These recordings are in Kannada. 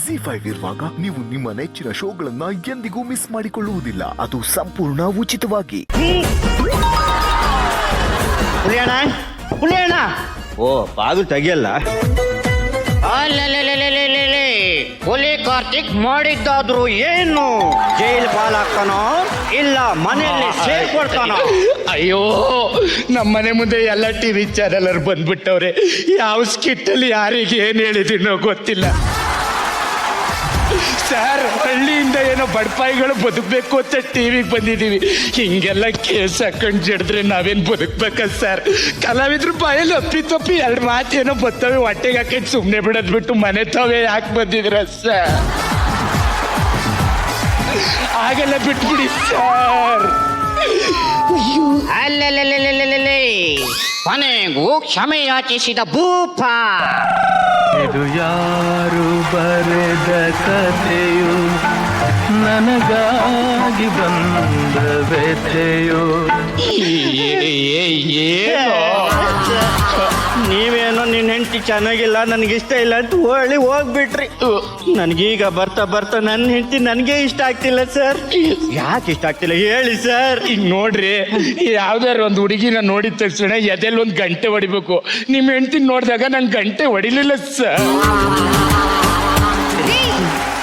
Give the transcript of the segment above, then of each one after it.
ZEE5 ಇರುವಾಗ ನೀವು ನಿಮ್ಮ ನೆಚ್ಚಿನ ಶೋಗಳನ್ನ ಎಂದಿಗೂ ಮಿಸ್ ಮಾಡಿಕೊಳ್ಳುವುದಿಲ್ಲ. ಅದು ಸಂಪೂರ್ಣ ಉಚಿತವಾಗಿ. ಪುಲಿಯಣ್ಣ ಓ ಬಾಗಿಲು ತೆಗಿಯಲ್ಲ. ಹುಲಿ ಕಾರ್ತಿಕ್ ಮಾಡಿದ್ದಾದ್ರು ಏನು ಜೈಲ್ ಪಾಲಾಗ್ತಾನೋ ಇಲ್ಲ ಮನೆಯಲ್ಲಿ ಸೇರ್ಕೊಳ್ತಾನೋ? ಅಯ್ಯೋ ನಮ್ಮನೆ ಮುಂದೆ ಎಲ್ಲ ಟಿವಿ ಚಾನೆಲ್ ಬಂದ್ಬಿಟ್ಟವ್ರೆ. ಯಾವ ಸ್ಕಿಟ್ಟಲ್ಲಿ ಯಾರಿಗೆ ಏನ್ ಹೇಳಿದೀನೋ ಗೊತ್ತಿಲ್ಲ ಸರ್. ಹಳ್ಳಿಯಿಂದ ಏನೋ ಬಡಪಾಯಿಗಳು ಬದುಕಬೇಕು ಅಂತ ಟಿವಿಗೆ ಬಂದಿದ್ದೀವಿ. ಹಿಂಗೆಲ್ಲ ಕೇಸ್ ಹಾಕೊಂಡು ಜಡಿದ್ರೆ ನಾವೇನು ಬದುಕ್ಬೇಕ ಸರ್? ಕಲಾವಿದ್ರ ಬಾಯಲ್ಲಿ ಅಪ್ಪಿ ಎರಡು ಮಾತೇನೋ ಬರ್ತವೆ, ಹೊಟ್ಟೆಗೆ ಹಾಕೊಂಡು ಸುಮ್ಮನೆ ಬಿಡೋದ್ ಬಿಟ್ಟು ಮನೆ ತಾವೇ ಯಾಕೆ ಬಂದಿದ್ರ ಸರ್? ಹಾಗೆಲ್ಲ ಬಿಟ್ಬಿಡಿ ಸರ್. ಅಲ್ಲೇ ಕೊನೆಗೂ ಕ್ಷಮೆ ಯಾಚಿಸಿದ ಭೂಪ. ಇದು ಯಾರು ಬರೆದ ಕಥೆಯು, ನನಗಾಗಿ ಬಂದ ವ್ಯಥೆಯು. ನೀವೇನೋ ನಿನ್ನ ಹೆಂಡತಿ ಚೆನ್ನಾಗಿಲ್ಲ, ನನಗಿಷ್ಟ ಇಲ್ಲ ಅಂತ ಹೋಗ್ಬಿಟ್ರಿ. ನನಗೀಗ ಬರ್ತಾ ಬರ್ತಾ ನನ್ನ ಹೆಂಡತಿ ನನಗೆ ಇಷ್ಟ ಆಗ್ತಿಲ್ಲ ಸರ್. ಯಾಕೆ ಇಷ್ಟ ಆಗ್ತಿಲ್ಲ ಹೇಳಿ ಸರ್? ಈಗ ನೋಡ್ರಿ, ಯಾವ್ದಾರು ಒಂದು ಹುಡುಗಿನ ನೋಡಿದ ತಕ್ಷಣ ಎದೆಲ್ಲಿ ಒಂದು ಗಂಟೆ ಹೊಡಿಬೇಕು. ನಿಮ್ಮ ಹೆಂಡತಿ ನೋಡಿದಾಗ ನಂಗೆ ಗಂಟೆ ಹೊಡಿಲಿಲ್ಲ ಸರ್.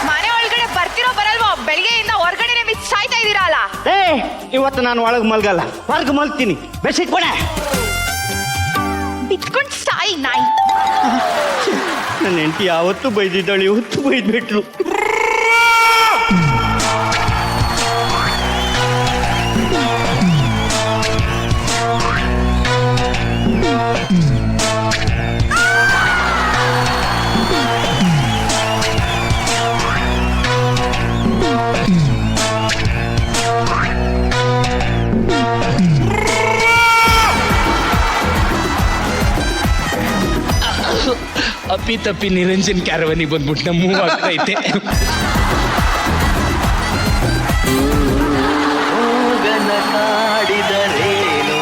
ಮನೆ ಒಳಗಡೆ ಬರ್ತಿರೋ ಬರಲ್ವೋ? ಬೆಳಿಗ್ಗೆಯಿಂದ ಹೊರಗಡೆ ಮಿಸ್ ಸಾಯ್ತಾ ಇದೀರಲ್ಲ. ಇವತ್ತು ನಾನು ಒಳಗೆ ಮಲ್ಗಲ್ಲ, ಹೊರಗೆ ಮಲ್ಗ್ತೀನಿ. ಬೆಡ್ಶೀಟ್ ಕೊಡೆ. ಬಿಟ್ಕೊಂಡ್ ಸಾಯಿ ನಾಯಿ. ನನ್ನ ಹೆಂಡತಿ ಯಾವತ್ತು ಬೈದಿದ್ದಾಳೆ, ಇವತ್ತು ಬೈದ್ಬಿಟ್ರು. ಅಪ್ಪಿ ತಪ್ಪಿ ನಿರಂಜನ್ ಕ್ಯಾರವನಿಗೆ ಬಂದ್ಬಿಟ್ಟು ನಮ್ಮ ಮೂವ್ ಆಗ್ತೈತೆ. ಹೋಗನ ಕಾಡಿದರೇನು,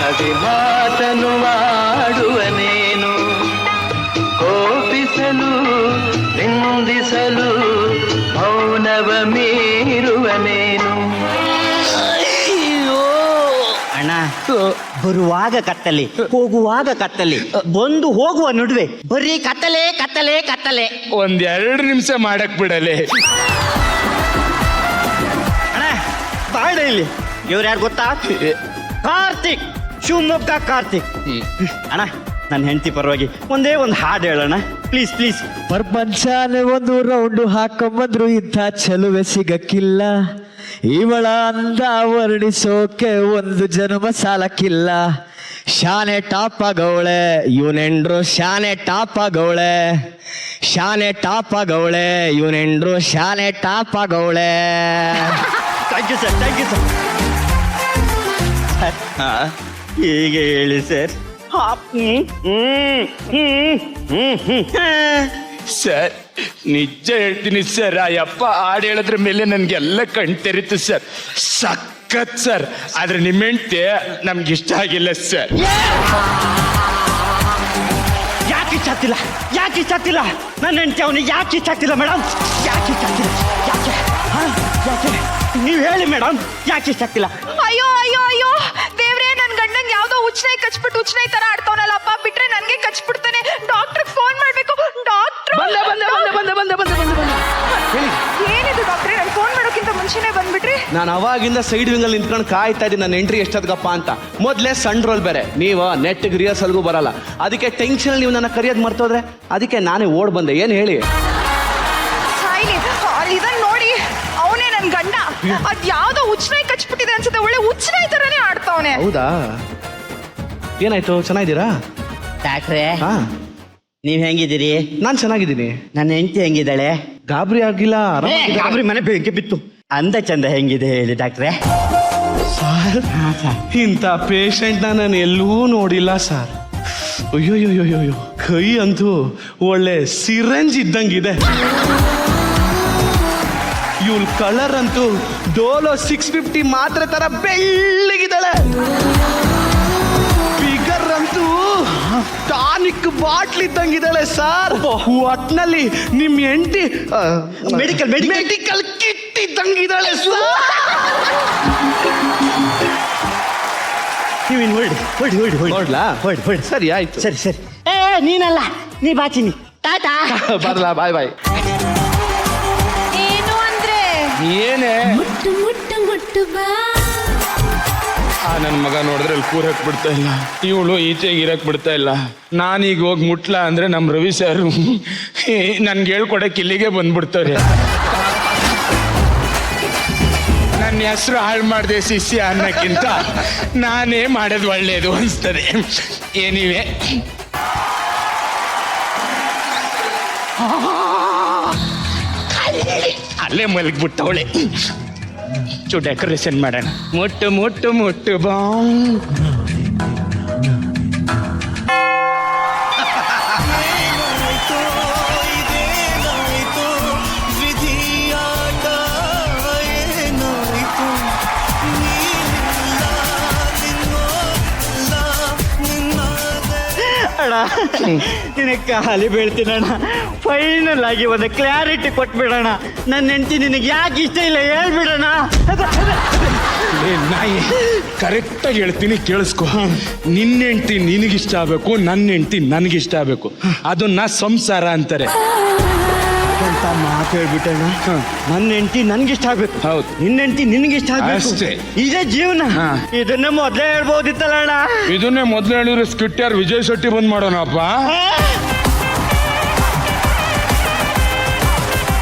ನಗೆ ಮಾತನು ಆಡುವನೇನು, ಕೋಪಿಸಲು ನಿಂದಿಸಲು ಮೌನವ ಮೀರುವನೇನು. ಅಣ್ಣ, ಬರುವಾಗ ಕತ್ತಲೆ, ಹೋಗುವಾಗ ಕತ್ತಲೆ, ಬಂದು ಹೋಗುವ ನಡುವೆ ಬರೀ ಕತ್ತಲೆ ಕತ್ತಲೆ ಕತ್ತಲೆ. 2 ನಿಮಿಷ ಮಾಡಕ್ ಬಿಡಲೆ. ಅಣ್ಣ ಬಾಳ ಇಲ್ಲಿ. ಇವ್ರು ಯಾರು ಗೊತ್ತಾ? ಕಾರ್ತಿಕ್, ಶಿವಮೊಗ್ಗ ಕಾರ್ತಿಕ್. ಅಣ್ಣ, ನನ್ನ ಹೆಂಡತಿ ಪರವಾಗಿ ಒಂದೇ ಒಂದು ಹಾಡು ಹೇಳೋಣ ಪ್ಲೀಸ್ ಪ್ಲೀಸ್. ಪ್ರಪಂಚನೇ ಒಂದು ರೌಂಡು ಹಾಕೊಂಬಂದ್ರು ಇಂಥ ಚೆಲುವೆ ಸಿಗಕ್ಕಿಲ್ಲ. ಇವಳ ಅಂದ ವರ್ಣಿಸೋಕೆ ಒಂದು ಜನ್ಮ ಸಾಲಕ್ಕಿಲ್ಲ. ಶಾನೆ ಟಾಪ್ ಆಗವಳೆ ಇವನೆಂಡ್ರು, ಶಾನೆ ಟಾಪ್ ಆಗವಳೆ, ಶಾನೆ ಟಾಪ್ ಆಗವಳೆ ಇವನೆಂಡ್ರು, ಶಾನೆ ಟಾಪ್ ಆಗವಳೆ. Thank you sir, thank you sir. ಹೀಗೆ ಹೇಳಿ ಸರ್. ಸರ್ ನಿಜ ಹೇಳ್ತೀನಿ ಸರ್, ಆ ಯಪ್ಪ ಹಾಡು ಹೇಳೋದ್ರ ಮೇಲೆ ನನ್ಗೆಲ್ಲ ಕಣ್ತೆರಿತು ಸರ್. ಸಖತ್ ಸರ್. ಆದ್ರೆ ನಿಮ್ಮ ಹೆಂಡತಿ ನಮ್ಗೆ ಇಷ್ಟ ಆಗಿಲ್ಲ ಸರ್. ಯಾಕೆ ಇಷ್ಟ ಆಗ್ತಿಲ್ಲ? ಯಾಕೆ ಇಷ್ಟ ಆಗ್ತಿಲ್ಲ? ನನ್ನ ಹೆಂಡತಿ ಅವನಿಗೆ ಯಾಕೆ ಇಷ್ಟ ಆಗ್ತಿಲ್ಲ ಮೇಡಮ್? ಯಾಕೆ ಇಷ್ಟ ಆಗ್ತಿಲ್ಲ? ಯಾಕೆ ಯಾಕೆ ನೀವು ಹೇಳಿ ಮೇಡಮ್, ಯಾಕೆ ಇಷ್ಟ ಆಗ್ತಿಲ್ಲ? ಅಯ್ಯೋ ಅಯ್ಯೋ ಅಯ್ಯೋ ದೇವ್ರೇ, ನನ್ ಗಂಡಂಗ್ ಯಾವ್ದೋ ಉಚ್ಚನಾಯಿ ಕಚ್ಬಿಟ್ಟು ಉಚ್ಚನಾಯಿ ತರ ಆಡ್ತಾವನಲ್ಲಪ್ಪ. ಬಿಟ್ರೆ ನನ್ಗೆ ಕಚ್ಬಿಡ್ತಾನೆ. ಡಾಕ್ಟರ್ ಫೋನ್ ಮಾಡ್ಬೇಕು. ಡಾಕ್ಟ್ರು ಏನಿದು ಡಾಕ್ಟ್ರೆ? ನನ್ ಫೋನ್ ಮಾಡೋಕ್ಕಿಂತ ಮುಂಚೆನೆ ಬಂದ್ಬಿಟ್ರಿ. ನಾನು ಅವಾಗಿಂದ ಸೈಡ್ ವಿಂಗಲ್ಲಿ ನಿಂತ್ಕೊಂಡು ಕಾಯ್ತಾ ಇದ್ದೀನಿ ನನ್ನ ಎಂಟ್ರಿ ಎಷ್ಟೊತ್ಗಪ್ಪ ಅಂತ. ಮೊದಲೇ ಸಣ್ಣ ರೋಲ್ ಬೇರೆ, ನೀವು ನೆಟ್ಗೆ ರಿಹರ್ಸಲ್ಗೂ ಬರಲ್ಲ. ಅದಕ್ಕೆ ಟೆನ್ಷನ್ ನೀವು ನನ್ನ ಕರಿಯೋದು ಮರ್ತೋದ್ರೆ ಅದಕ್ಕೆ ನಾನೇ ಓಡ್ ಬಂದೆ. ಏನು ಹೇಳಿ? ಸಾಯಿಲಿ, ಇದನ್ನ ನೋಡಿ, ಅವನೇ ನನ್ ಗಂಡ. ಅದ್ ಯಾವ್ದೋ ಉಚ್ಚನಾಯಿ ಕಚ್ಬಿಟ್ಟಿದೆ ಅನ್ಸುತ್ತೆ. ಒಳ್ಳೆ ಉಚ್ಚನಾಯಿ ತರನೇ ಆಡ್ತಾವನೆ. ಹೌದಾ? ಏನಾಯ್ತು? ಚೆನ್ನಾಗಿದ್ದೀರಾ? ಡಾಕ್ಟ್ರೇ, ಹಾ, ನೀವ್ ಹೆಂಗಿದ್ದೀರಿ? ನಾನು ಚೆನ್ನಾಗಿದ್ದೀನಿ. ನನ್ನ ಹೆಂಡತಿ ಹೆಂಗಿದ್ದಾಳೆ? ಗಾಬರಿ ಆಗಿಲ್ಲ? ಗಾಬರಿ ಮನೆ ಬೆಂಕಿ ಬಿತ್ತು. ಅಂದ ಚಂದ ಹೆಂಗಿದೆ ಹೇಳಿ ಡಾಕ್ಟ್ರೇ? ಇಂಥ ಪೇಷಂಟ್ನ ನಾನು ಎಲ್ಲೂ ನೋಡಿಲ್ಲ ಸರ್. ಅಯ್ಯೋಯ್ಯೋಯ್ಯೋ, ಕೈ ಅಂತೂ ಒಳ್ಳೆ ಸಿರಂಜ್ ಇದ್ದಂಗಿದೆ. ಇವಳ ಕಲರ್ ಅಂತೂ ಡೋಲೋ 650 ಮಾತ್ರ ತರ ಬೆಳ್ಳಗಿದ್ದಾಳೆ. ಫಿಗರ್ ಅಂತೂ ಟಾನಿಕ್ ಬಾಟ್ಲ್ ಇದ್ದಂಗಿದ್ದಾಳೆ ಸರ್. ಒಟ್ನಲ್ಲಿ ನಿಮ್ ಹೆಂಡತಿ ಮೆಡಿಕಲ್ ಕಿಟ್ ಇದ್ದಂಗಿದ್ದಾಳೆ ಸರ್. ನೀವಿನ್ ಹೊರಡಿ ನೋಡ್ಲಾ? ಹೊರಡಿ ಸರಿ ಆಯ್ತು. ಸರಿ ಏ ನೀನಲ್ಲ ನೀ ಬಾಚಿನಿ ಟಾಟಾ. ಬರ್ಲಾ? ಬಾಯ್ ಬಾಯ್. ಏನು ಅಂದ್ರೆ ಏನೇ ಮುಟ್ಟು ಮುಟ್ಟು ಮುಟ್ಟು ಬಾ. ನನ್ನ ಮಗ ನೋಡಿದ್ರೆ ಅಲ್ಲಿ ಕೂರಕ್ ಬಿಡ್ತಾ ಇಲ್ಲ, ಇವಳು ಈಚೆಗೆ ಇರಕ್ ಬಿಡ್ತಾ ಇಲ್ಲ. ನಾನೀಗ ಹೋಗಿ ಮುಟ್ಲ ಅಂದ್ರೆ ನಮ್ಮ ರವಿ ಸರ್ ನನ್ಗೆ ಹೇಳ್ಕೊಡಕ್ಕೆ ಇಲ್ಲಿಗೆ ಬಂದ್ಬಿಡ್ತಾರೆ. ನನ್ನ ಹೆಸರು ಹಾಳು ಮಾಡಿದೆ ಶಿಷ್ಯ ಅನ್ನಕ್ಕಿಂತ ನಾನೇ ಮಾಡೋದು ಒಳ್ಳೇದು ಅನಿಸ್ತದೆ. ಏನಿವೆ ಅಲ್ಲೇ ಮಲಗ್ಬಿಟ್ಟವಳೆ. ಡೆಕೋರೇಷನ್ ಮಾಡೋಣ. ಮುಟ್ಟು ಮುಟ್ಟು ಮುಟ್ಟು ಬಾ. ಅಣ್ಣ ನಿನಗೆ ಖಾಲಿ ಬೀಳ್ತೀನಣ್ಣ. ಫೈನಲ್ ಆಗಿ ಒಂದು ಕ್ಲಾರಿಟಿ ಕೊಟ್ಬಿಡೋಣ. ನನ್ನ ಹೆಂಡತಿ ನಿನಗೆ ಯಾಕೆ ಇಷ್ಟ ಇಲ್ಲ ಹೇಳ್ಬಿಡೋಣ. ನಾಯಿ ಕರೆಕ್ಟಾಗಿ ಹೇಳ್ತೀನಿ, ಕೇಳಿಸ್ಕೊ. ನಿನ್ನ ಹೆಂಡ್ತಿ ನಿನಗಿಷ್ಟ ಆಗಬೇಕು, ನನ್ನ ಹೆಂಡ್ತಿ ನನಗಿಷ್ಟ ಆಗಬೇಕು. ಅದನ್ನ ಸಂಸಾರ ಅಂತಾರೆ. ಅಂತ ಮಾತು ಹೇಳ್ಬಿಟ್ಟಣ್ಣ. ನನ್ನ ಹೆಂಡತಿ ನನ್ಗಿಷ್ಟ ಆಗ್ಬೇಕು, ಹೌದು. ನಿನ್ನ ಹೆಂಡತಿ ನಿನಗಿಷ್ಟ ಆಗ್ಬೇಕು. ಅಷ್ಟೇ. ಇದೇ ಜೀವನ. ಹಾ. ಇದನ್ನ ಮೊದಲೇ ಹೇಳ್ಬೋದಿತ್ತಲ್ಲ ಅಣ್ಣ. ಇದನ್ನೇ ಮೊದಲು ಹೇಳಿದ್ರೆ ಸ್ಕಿಟ್ ಯಾರು ವಿಜಯ್ ಶೆಟ್ಟಿ ಬಂದ್ ಮಾಡೋಣಪ್ಪ.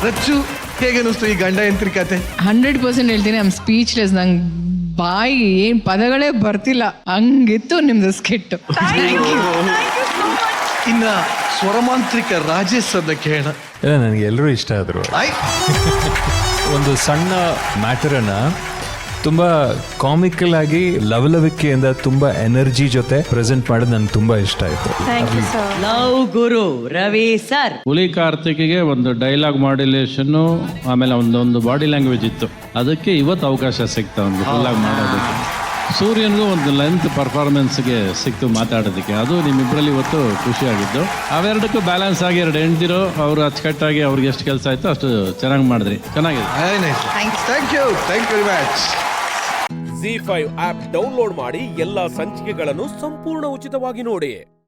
ರಚ್ಚು, ಹೇಗನ್ನಿಸ್ತು ಈ ಗಂಡ ಯಂತ್ರಿ ಕತೆ? 100% ಹೇಳ್ತೀನಿ, ಐ ಆಮ್ ಸ್ಪೀಚ್ಲೆಸ್. ನಂಗೆ ಬಾಯಿ ಏನ್ ಪದಗಳೇ ಬರ್ತಿಲ್ಲ, ಹಂಗಿತ್ತು ನಿಮ್ದು ಸ್ಕಿಟ್. ಇನ್ನ ಸ್ವರಮಾಂತ್ರಿಕ ರಾಜೇಶ್ ಅನ್ನ ಕೇಳೋಣ. ಇಲ್ಲ, ನನಗೆ ಎಲ್ಲರೂ ಇಷ್ಟ ಆದರು. ಒಂದು ಸಣ್ಣ ಮ್ಯಾಟರನ್ನ ತುಂಬ ಕಾಮಿಕಲ್ ಆಗಿ ಲವಲವಿಕೆಯಿಂದ ತುಂಬ ಎನರ್ಜಿ ಜೊತೆ ಪ್ರೆಸೆಂಟ್ ಮಾಡೋದು ನನಗೆ ತುಂಬ ಇಷ್ಟ ಆಯಿತು. ಲವ್ ಗುರು ರವಿ ಸರ್. ಹುಲಿ ಕಾರ್ತಿಕ್ಗೆ ಒಂದು ಡೈಲಾಗ್ ಮಾಡ್ಯುಲೇಷನ್ನು, ಆಮೇಲೆ ಒಂದೊಂದು ಬಾಡಿ ಲ್ಯಾಂಗ್ವೇಜ್ ಇತ್ತು. ಅದಕ್ಕೆ ಇವತ್ತು ಅವಕಾಶ ಸಿಗ್ತಾ ಒಂದು ಫುಲ್ಲಾಗಿ ಮಾಡೋದಕ್ಕೆ. ಸೂರ್ಯನ್ಗೂ ಒಂದು ಲೆಂತ್ ಪರ್ಫಾರ್ಮೆನ್ಸ್ಗೆ ಸಿಕ್ತು ಮಾತಾಡೋದಕ್ಕೆ. ಅದು ನಿಮ್ಮಿಬ್ಬರಲ್ಲಿ ಇವತ್ತು ಖುಷಿಯಾಗಿದ್ದು. ಅವೆರಡಕ್ಕೂ ಬ್ಯಾಲೆನ್ಸ್ ಆಗಿ ಎರಡು ಹೆಣ್ದಿರೋ ಅವರು ಅಚ್ಚುಕಟ್ಟಾಗಿ ಅವ್ರಿಗೆ ಎಷ್ಟು ಕೆಲಸ ಆಯ್ತು ಅಷ್ಟು ಚೆನ್ನಾಗಿ ಮಾಡಿದ್ರಿ. ಚೆನ್ನಾಗಿದೆ. Thank you very much. ZEE5 app download ಮಾಡಿ ಎಲ್ಲಾ ಸಂಚಿಕೆಗಳನ್ನು ಸಂಪೂರ್ಣ ಉಚಿತವಾಗಿ ನೋಡಿ.